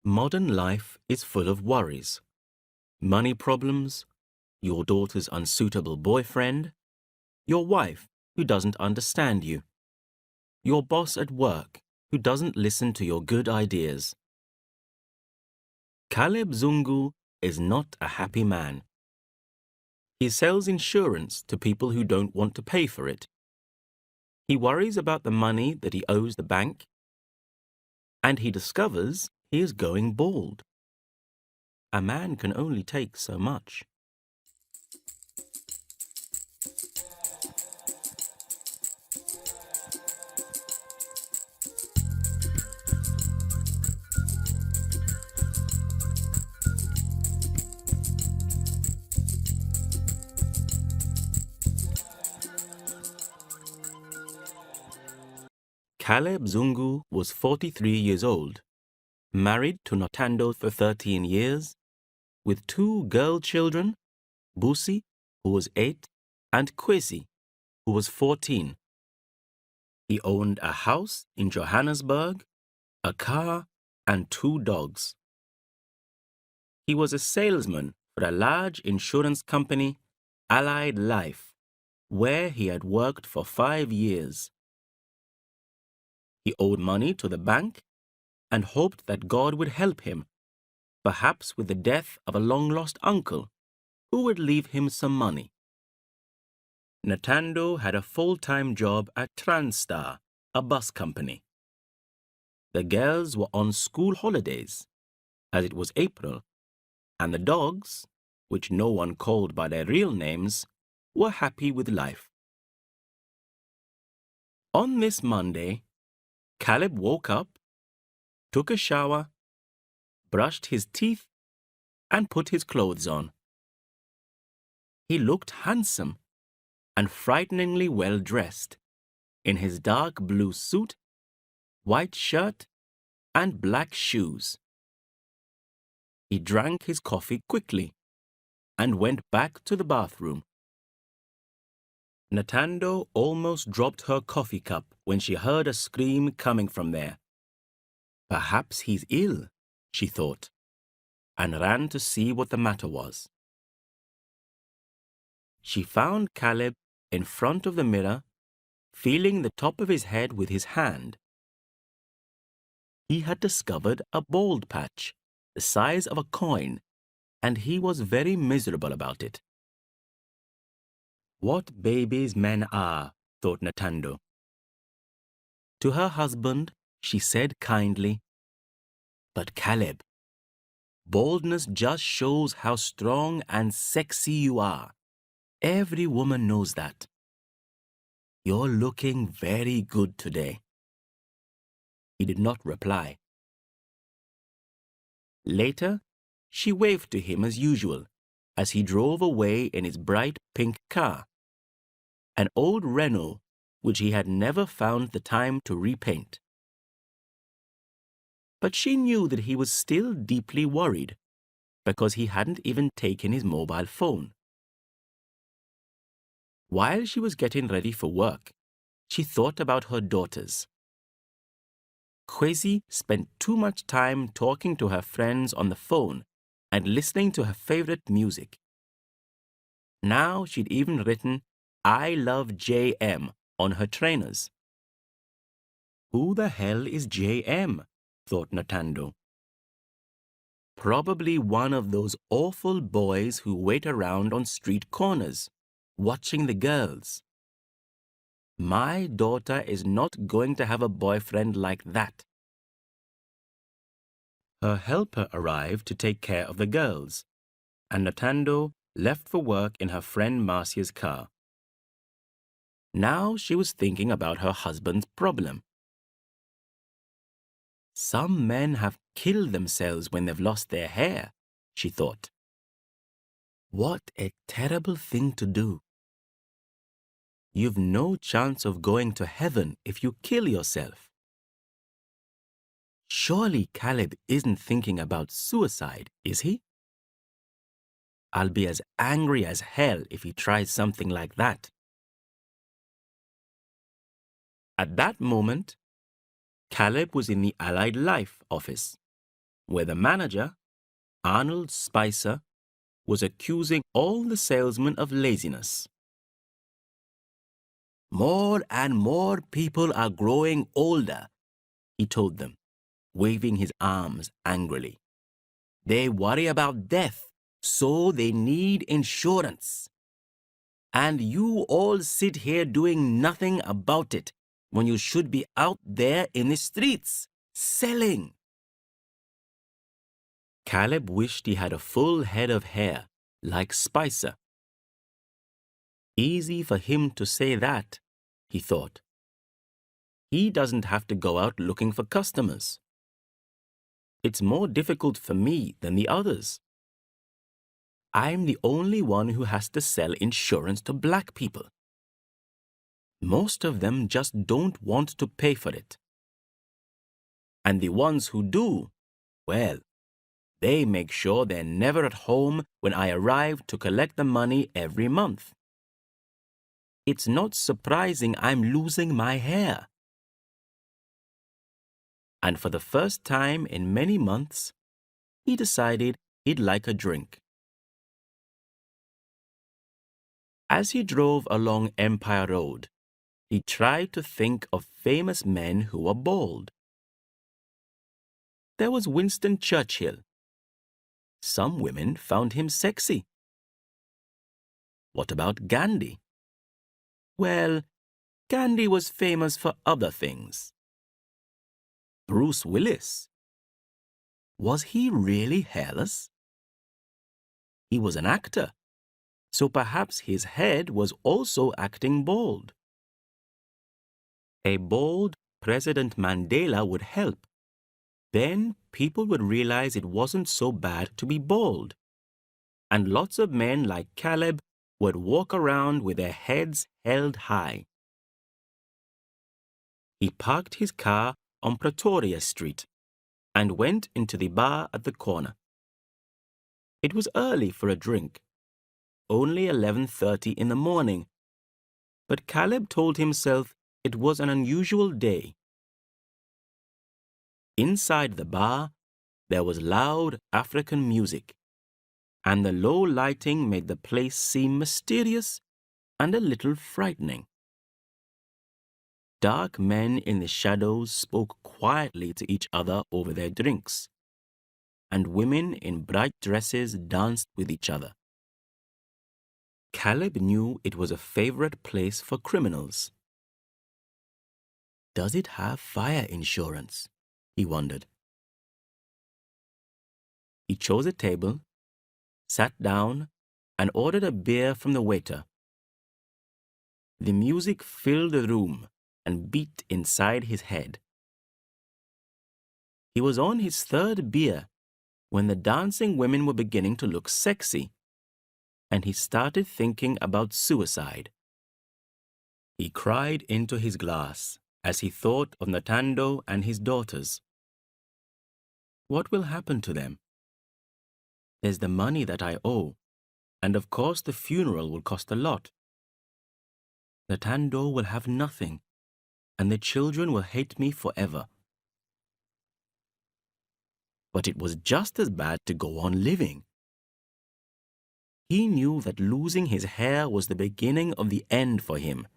Modern life is full of worries. Money problems, your daughter's unsuitable boyfriend, your wife who doesn't understand you, your boss at work who doesn't listen to your good ideas. Caleb Zungu is not a happy man. He sells insurance to people who don't want to pay for it. He worries about the money that he owes the bank, and he discovers he is going bald. A man can only take so much. Caleb Zungu was 43 years old, married to Notando for 13 years, with two girl children, Busi, who was 8, and Kwesi, who was 14. He owned a house in Johannesburg, a car, and 2 dogs. He was a salesman for a large insurance company, Allied Life, where he had worked for 5 years. He owed money to the bank and hoped that God would help him, perhaps with the death of a long-lost uncle who would leave him some money. Natando had a full-time job at Transstar, a bus company. The girls were on school holidays, as it was April, and the dogs, which no one called by their real names, were happy with life. On this Monday, Caleb woke up, took a shower, brushed his teeth, and put his clothes on. He looked handsome and frighteningly well dressed in his dark blue suit, white shirt, and black shoes. He drank his coffee quickly and went back to the bathroom. Natando almost dropped her coffee cup when she heard a scream coming from there. Perhaps he's ill, she thought, and ran to see what the matter was. She found Caleb in front of the mirror, feeling the top of his head with his hand. He had discovered a bald patch, the size of a coin, and he was very miserable about it. What babies men are, thought Natando. To her husband, she said kindly, "But Caleb, baldness just shows how strong and sexy you are. Every woman knows that. You're looking very good today." He did not reply. Later, she waved to him as usual as he drove away in his bright pink car, an old Renault which he had never found the time to repaint. But she knew that he was still deeply worried because he hadn't even taken his mobile phone. While she was getting ready for work, she thought about her daughters. Kwesi spent too much time talking to her friends on the phone and listening to her favorite music. Now she'd even written, "I love JM" on her trainers. Who the hell is JM? Thought Natando. Probably one of those awful boys who wait around on street corners, watching the girls. My daughter is not going to have a boyfriend like that. Her helper arrived to take care of the girls, and Natando left for work in her friend Marcia's car. Now she was thinking about her husband's problem. Some men have killed themselves when they've lost their hair, she thought. What a terrible thing to do. You've no chance of going to heaven if you kill yourself. Surely Caleb isn't thinking about suicide, is he? I'll be as angry as hell if he tries something like that. At that moment, Caleb was in the Allied Life office. where the manager, Arnold Spicer, was accusing all the salesmen of laziness. "More and more people are growing older," he told them, waving his arms angrily. "They worry about death, so they need insurance. And you all sit here doing nothing about it when you should be out there in the streets, selling." Caleb wished he had a full head of hair, like Spicer. Easy for him to say that, he thought. He doesn't have to go out looking for customers. It's more difficult for me than the others. I'm the only one who has to sell insurance to black people. Most of them just don't want to pay for it. And the ones who do, well, they make sure they're never at home when I arrive to collect the money every month. It's not surprising I'm losing my hair. And for the first time in many months, he decided he'd like a drink. As he drove along Empire Road, he tried to think of famous men who were bald. There was Winston Churchill. Some women found him sexy. What about Gandhi? Well, Gandhi was famous for other things. Bruce Willis. Was he really hairless? He was an actor, so perhaps his head was also acting bald. A bald President Mandela would help. Then people would realize it wasn't so bad to be bald. And lots of men like Caleb would walk around with their heads held high. He parked his car on Pretoria Street and went into the bar at the corner. It was early for a drink, only 11:30 in the morning, but Caleb told himself it was an unusual day. Inside the bar, there was loud African music, and the low lighting made the place seem mysterious and a little frightening. Dark men in the shadows spoke quietly to each other over their drinks, and women in bright dresses danced with each other. Caleb knew it was a favorite place for criminals. Does it have fire insurance? He wondered. He chose a table, sat down, and ordered a beer from the waiter. The music filled the room and beat inside his head. He was on his third beer when the dancing women were beginning to look sexy, and he started thinking about suicide. He cried into his glass as he thought of Natando and his daughters. What will happen to them? There's the money that I owe, and of course the funeral will cost a lot. Natando will have nothing, and the children will hate me forever. But it was just as bad to go on living. He knew that losing his hair was the beginning of the end for him.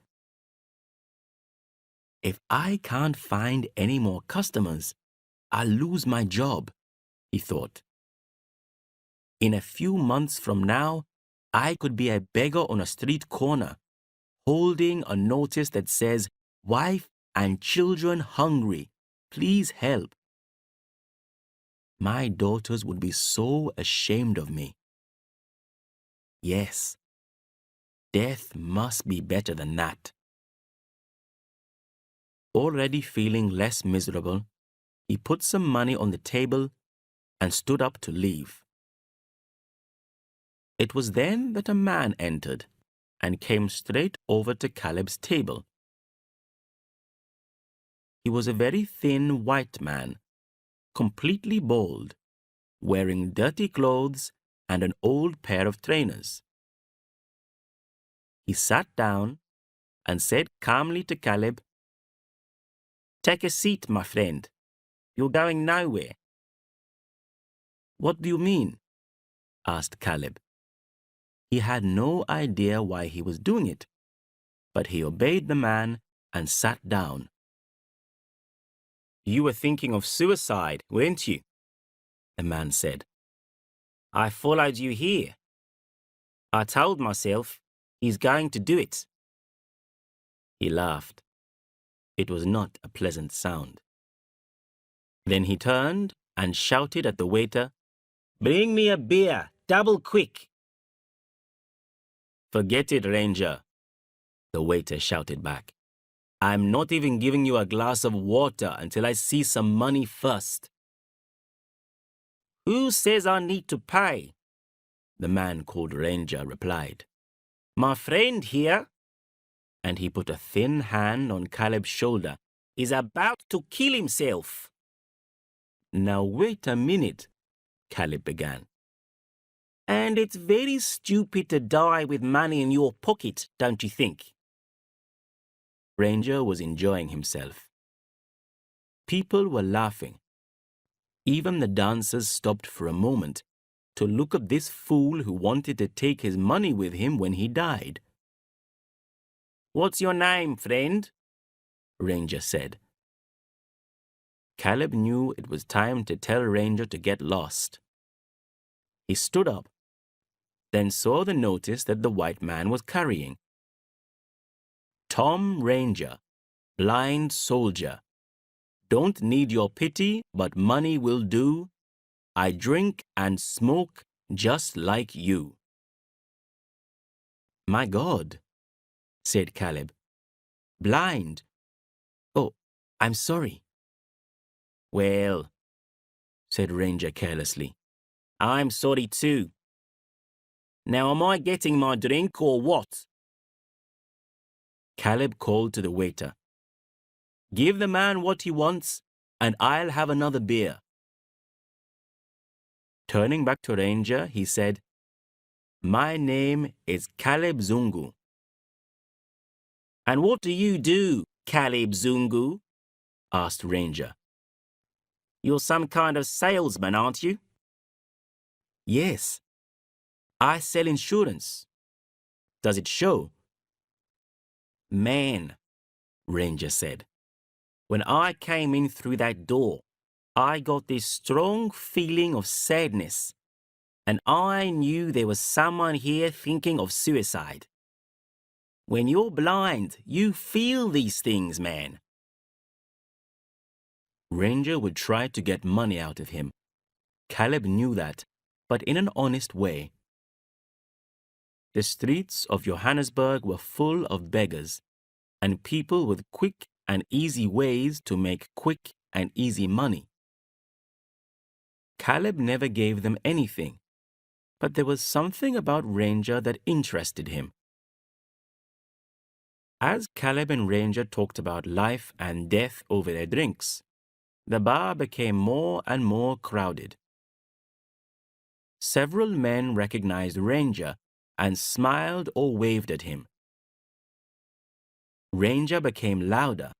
If I can't find any more customers, I'll lose my job, he thought. In a few months from now, I could be a beggar on a street corner, holding a notice that says, "Wife and children hungry, please help." My daughters would be so ashamed of me. Yes, death must be better than that. Already feeling less miserable, he put some money on the table and stood up to leave. It was then that a man entered and came straight over to Caleb's table. He was a very thin white man, completely bald, wearing dirty clothes and an old pair of trainers. He sat down and said calmly to Caleb, "Take a seat, my friend. You're going nowhere." What do you mean? Asked Caleb. He had no idea why he was doing it, but he obeyed the man and sat down. You were thinking of suicide, weren't you? The man said. I followed you here. I told myself, he's going to do it. He laughed. It was not a pleasant sound. Then he turned and shouted at the waiter, Bring me a beer, double quick. Forget it, Ranger, the waiter shouted back. I'm not even giving you a glass of water until I see some money first. Who says I need to pay? The man called Ranger replied. My friend here, and he put a thin hand on Caleb's shoulder, is about to kill himself. Now wait a minute, Caleb began. And it's very stupid to die with money in your pocket, don't you think? Ranger was enjoying himself. People were laughing. Even the dancers stopped for a moment to look at this fool who wanted to take his money with him when he died. What's your name, friend? Ranger said. Caleb knew it was time to tell Ranger to get lost. He stood up, then saw the notice that the white man was carrying. Tom Ranger, blind soldier. Don't need your pity, but money will do. I drink and smoke just like you. My God, said Caleb. Blind. Oh, I'm sorry. Well, said Ranger carelessly, I'm sorry too. Now am I getting my drink or what? Caleb called to the waiter. Give the man what he wants, and I'll have another beer. Turning back to Ranger, he said, My name is Caleb Zungu. And what do you do, Caleb Zungu? Asked Ranger. You're some kind of salesman, aren't you? Yes. I sell insurance. Does it show? Man, Ranger said. When I came in through that door, I got this strong feeling of sadness, and I knew there was someone here thinking of suicide. When you're blind, you feel these things, man. Ranger would try to get money out of him. Caleb knew that, but in an honest way. The streets of Johannesburg were full of beggars and people with quick and easy ways to make quick and easy money. Caleb never gave them anything, but there was something about Ranger that interested him. As Caleb and Ranger talked about life and death over their drinks, the bar became more and more crowded. Several men recognized Ranger and smiled or waved at him. Ranger became louder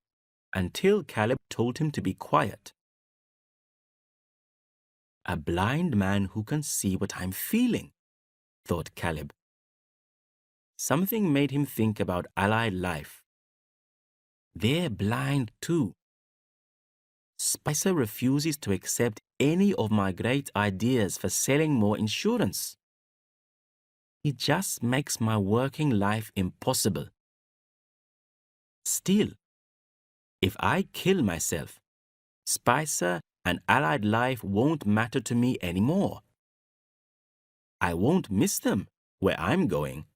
until Caleb told him to be quiet. A blind man who can see what I'm feeling, thought Caleb. Something made him think about Allied life. They're blind too. Spicer refuses to accept any of my great ideas for selling more insurance. It just makes my working life impossible. Still, if I kill myself, Spicer and Allied life won't matter to me anymore. I won't miss them where I'm going.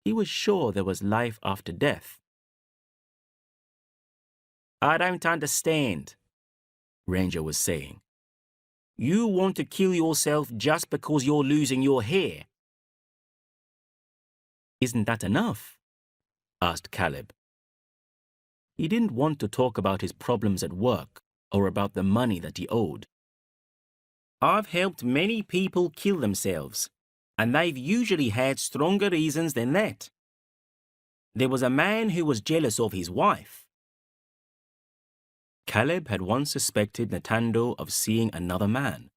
He was sure there was life after death. I don't understand, Ranger was saying. You want to kill yourself just because you're losing your hair. Isn't that enough? Asked Caleb. He didn't want to talk about his problems at work or about the money that he owed. I've helped many people kill themselves, and they've usually had stronger reasons than that. There was a man who was jealous of his wife. Caleb had once suspected Ntando of seeing another man,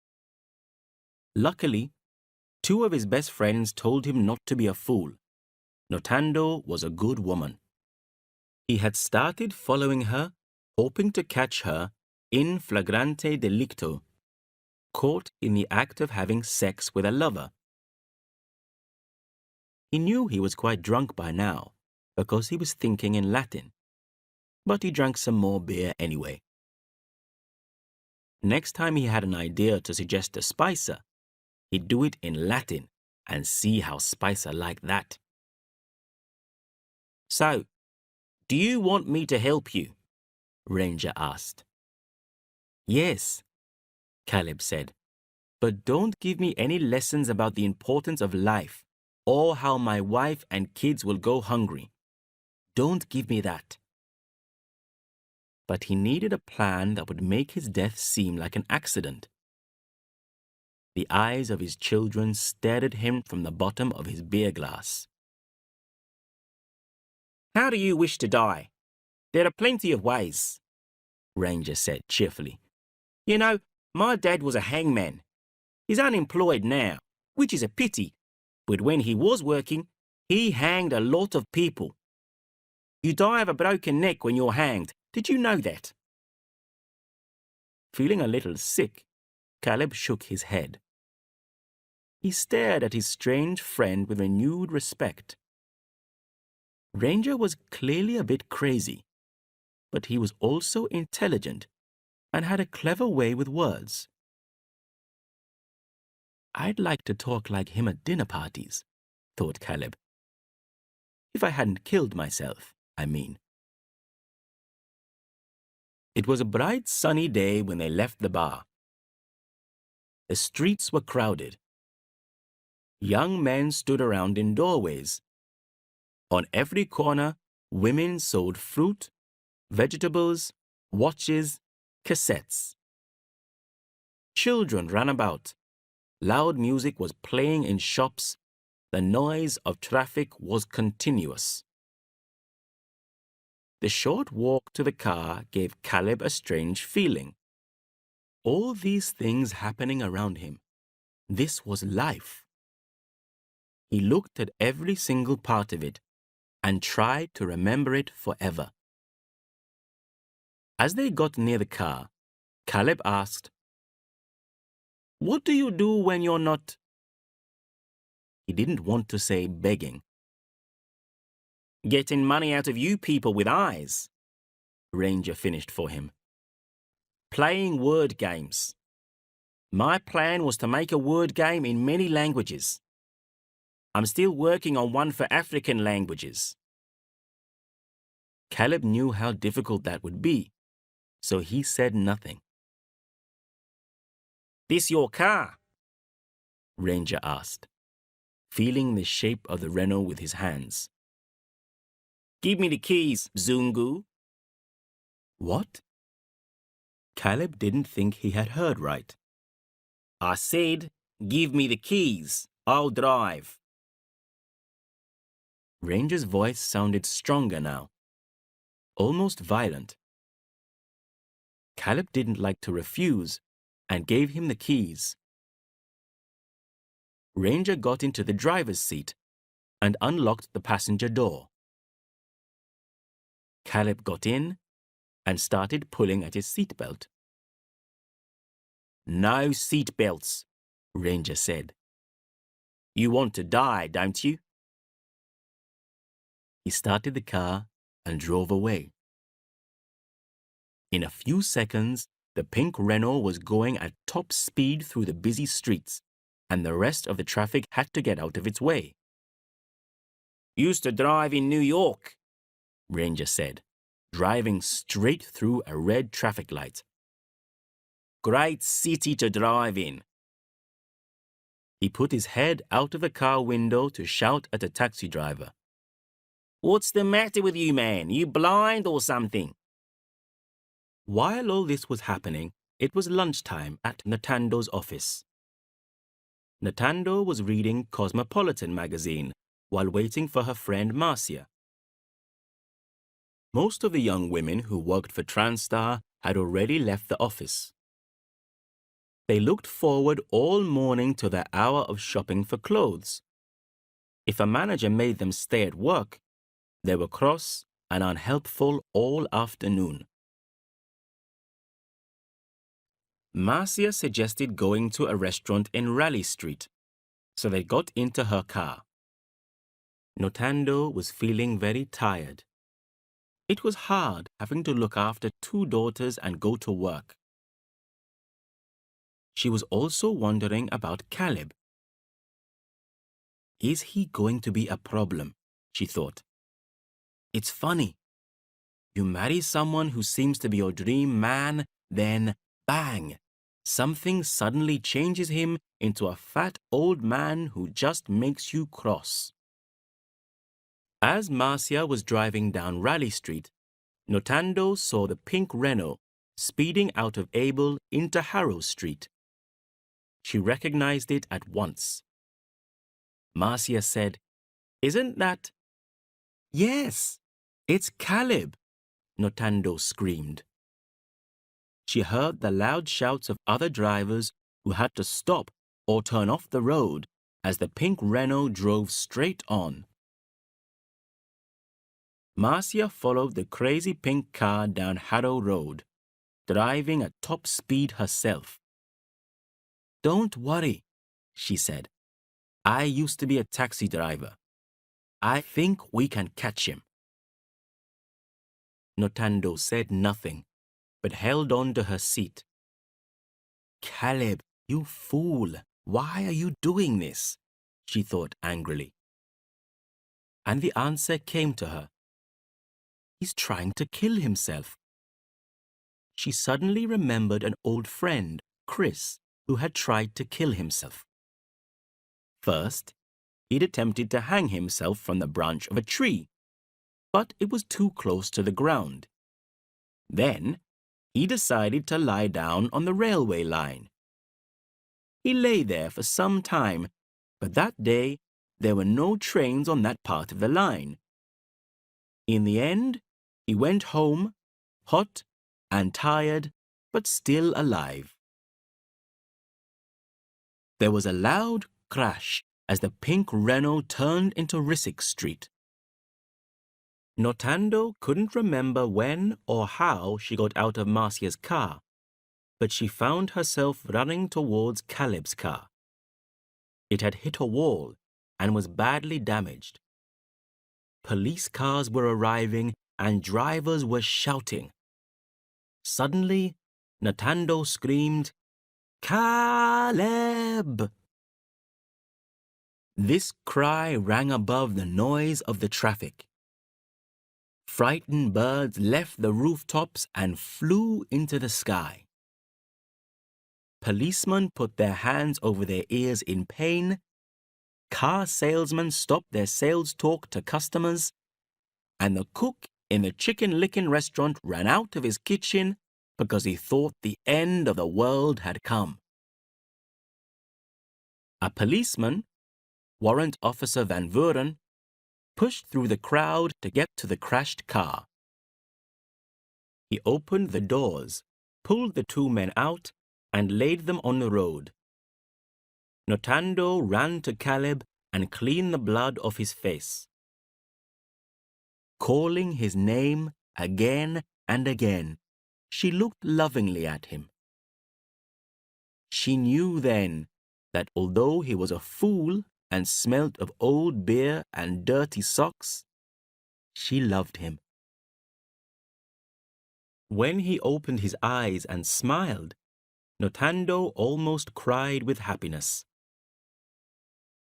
Luckily, two of his best friends told him not to be a fool. Notando was a good woman. He had started following her, hoping to catch her in flagrante delicto, caught in the act of having sex with a lover. He knew he was quite drunk by now, because he was thinking in Latin, but he drank some more beer anyway. Next time he had an idea to suggest to Spicer, he'd do it in Latin and see how Spicer liked that. "So, do you want me to help you?" Ranger asked. "Yes," Caleb said, "but don't give me any lessons about the importance of life or how my wife and kids will go hungry. Don't give me that." But he needed a plan that would make his death seem like an accident. The eyes of his children stared at him from the bottom of his beer glass. "How do you wish to die? There are plenty of ways," Ranger said cheerfully. "You know, my dad was a hangman. He's unemployed now, which is a pity, but when he was working, he hanged a lot of people. You die of a broken neck when you're hanged. Did you know that?" Feeling a little sick, Caleb shook his head. He stared at his strange friend with renewed respect. Ranger was clearly a bit crazy, but he was also intelligent and had a clever way with words. "I'd like to talk like him at dinner parties," thought Caleb. "If I hadn't killed myself, I mean." It was a bright sunny day when they left the bar. The streets were crowded. Young men stood around in doorways. On every corner, women sold fruit, vegetables, watches, cassettes. Children ran about. Loud music was playing in shops. The noise of traffic was continuous. The short walk to the car gave Caleb a strange feeling. All these things happening around him. This was life. He looked at every single part of it and tried to remember it forever. As they got near the car, Caleb asked, "What do you do when you're not—" He didn't want to say begging. "Getting money out of you people with eyes," Ranger finished for him. "Playing word games. My plan was to make a word game in many languages. I'm still working on one for African languages." Caleb knew how difficult that would be, so he said nothing. "This your car?" Ranger asked, feeling the shape of the Renault with his hands. "Give me the keys, Zungu." "What?" Caleb didn't think he had heard right. "I said, give me the keys. I'll drive." Ranger's voice sounded stronger now, almost violent. Caleb didn't like to refuse and gave him the keys. Ranger got into the driver's seat and unlocked the passenger door. Caleb got in and started pulling at his seatbelt. "No seatbelts," Ranger said. "You want to die, don't you?" He started the car and drove away. In a few seconds, the pink Renault was going at top speed through the busy streets, and the rest of the traffic had to get out of its way. "Used to drive in New York," Ranger said, driving straight through a red traffic light. "Great city to drive in." He put his head out of the car window to shout at a taxi driver. "What's the matter with you, man? You blind or something?" While all this was happening, it was lunchtime at Natando's office. Natando was reading Cosmopolitan magazine while waiting for her friend Marcia. Most of the young women who worked for TransStar had already left the office. They looked forward all morning to their hour of shopping for clothes. If a manager made them stay at work, they were cross and unhelpful all afternoon. Marcia suggested going to a restaurant in Raleigh Street, so they got into her car. Notando was feeling very tired. It was hard having to look after 2 daughters and go to work. She was also wondering about Caleb. Is he going to be a problem? She thought. It's funny. You marry someone who seems to be your dream man, then bang! Something suddenly changes him into a fat old man who just makes you cross. As Marcia was driving down Raleigh Street, Notando saw the pink Renault speeding out of Abel into Harrow Street. She recognized it at once. Marcia said, "Isn't that—" "Yes, it's Caleb," Notando screamed. She heard the loud shouts of other drivers who had to stop or turn off the road as the pink Renault drove straight on. Marcia followed the crazy pink car down Harrow Road, driving at top speed herself. "Don't worry," she said. "I used to be a taxi driver. I think we can catch him." Notando said nothing, but held on to her seat. "Caleb, you fool! Why are you doing this?" she thought angrily. And the answer came to her. He's trying to kill himself. She suddenly remembered an old friend, Chris, who had tried to kill himself. First, he'd attempted to hang himself from the branch of a tree, but it was too close to the ground. Then, he decided to lie down on the railway line. He lay there for some time, but that day there were no trains on that part of the line. In the end, he went home, hot and tired, but still alive. There was a loud crash as the pink Renault turned into Risick Street. Notando couldn't remember when or how she got out of Marcia's car, but she found herself running towards Caleb's car. It had hit a wall and was badly damaged. Police cars were arriving and drivers were shouting. Suddenly, Notando screamed, "Caleb!" This cry rang above the noise of the traffic. Frightened birds left the rooftops and flew into the sky. Policemen put their hands over their ears in pain. Car salesmen stopped their sales talk to customers. And the cook in the Chicken Licken restaurant ran out of his kitchen because he thought the end of the world had come. A policeman, Warrant Officer Van Vuren, pushed through the crowd to get to the crashed car. He opened the doors, pulled the 2 men out, and laid them on the road. Notando ran to Caleb and cleaned the blood off his face. Calling his name again and again, she looked lovingly at him. She knew then that although he was a fool and smelt of old beer and dirty socks, she loved him. When he opened his eyes and smiled, Notando almost cried with happiness.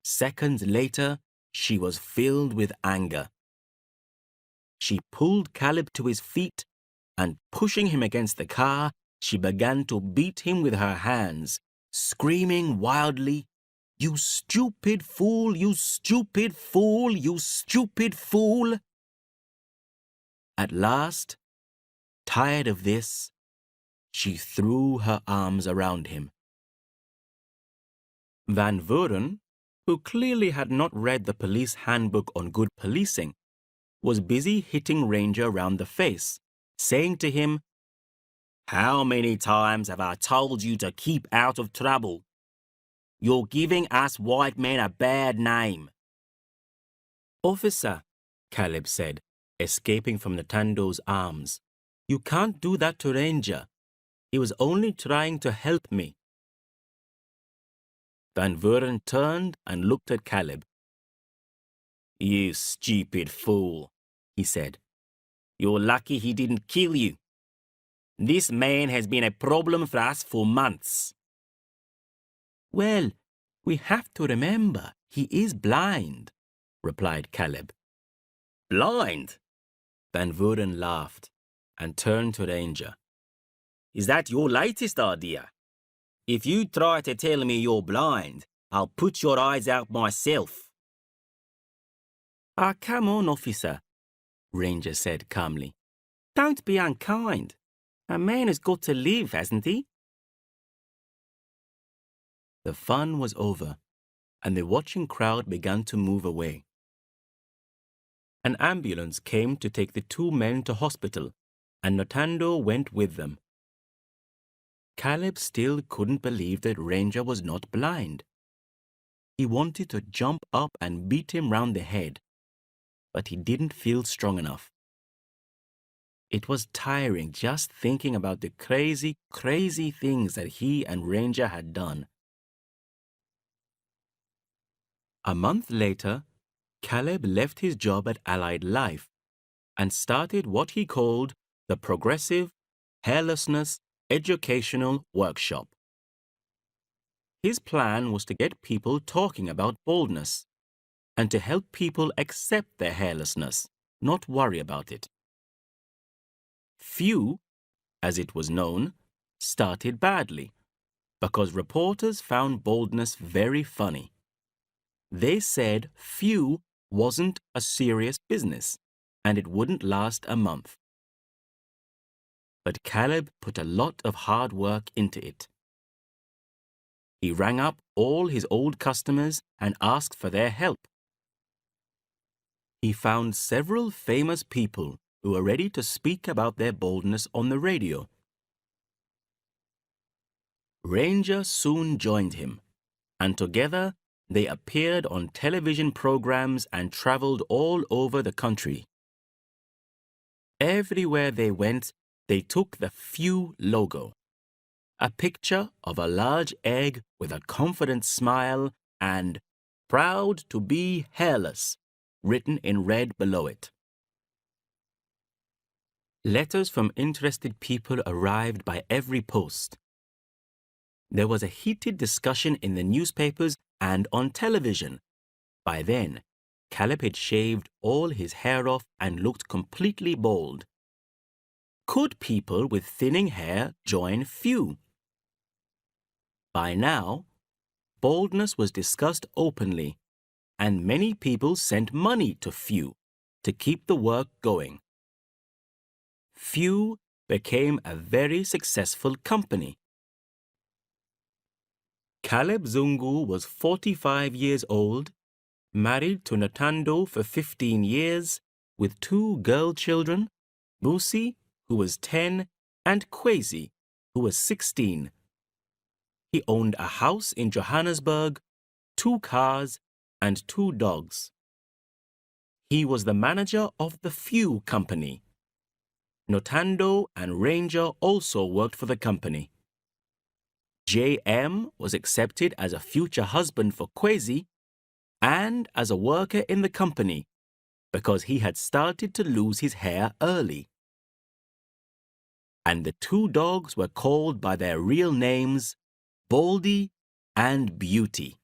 Seconds later, she was filled with anger. She pulled Caleb to his feet, and pushing him against the car, she began to beat him with her hands, screaming wildly, "You stupid fool! You stupid fool! You stupid fool!" At last, tired of this, she threw her arms around him. Van Vuren, who clearly had not read the police handbook on good policing, was busy hitting Ranger round the face, saying to him, How many times have I told you to keep out of trouble? You're giving us white men a bad name. Officer, Caleb said, escaping from Natando's arms, you can't do that to Ranger. He was only trying to help me. Van Vuren turned and looked at Caleb. You stupid fool, he said. You're lucky he didn't kill you. This man has been a problem for us for months. Well, we have to remember he is blind, replied Caleb. Blind? Van Vuren laughed and turned to Ranger. Is that your latest idea? If you try to tell me you're blind, I'll put your eyes out myself. Come on, officer, Ranger said calmly. Don't be unkind. A man has got to live, hasn't he? The fun was over, and the watching crowd began to move away. An ambulance came to take the two men to hospital, and Notando went with them. Caleb still couldn't believe that Ranger was not blind. He wanted to jump up and beat him round the head, but he didn't feel strong enough. It was tiring just thinking about the crazy, crazy things that he and Ranger had done. A month later, Caleb left his job at Allied Life and started what he called the Progressive Hairlessness Educational Workshop. His plan was to get people talking about baldness and to help people accept their hairlessness, not worry about it. Few, as it was known, started badly because reporters found baldness very funny. They said few wasn't a serious business and it wouldn't last a month. But Caleb put a lot of hard work into it. He rang up all his old customers and asked for their help. He found several famous people who were ready to speak about their baldness on the radio. Ranger soon joined him, and together they appeared on television programs and traveled all over the country. Everywhere they went, they took the Few logo, a picture of a large egg with a confident smile and "Proud to be hairless" written in red below it. Letters from interested people arrived by every post. There was a heated discussion in the newspapers and on television. By then, Caleb had shaved all his hair off and looked completely bald. Could people with thinning hair join Few? By now, baldness was discussed openly, and many people sent money to Few to keep the work going. Few became a very successful company. Caleb Zungu was 45 years old, married to Natando for 15 years, with 2 girl children, Busi, who was 10, and Kwesi, who was 16. He owned a house in Johannesburg, 2 cars, and 2 dogs. He was the manager of the Few company. Notando and Ranger also worked for the company. J.M. was accepted as a future husband for Kwesi and as a worker in the company because he had started to lose his hair early. And the 2 dogs were called by their real names, Baldy and Beauty.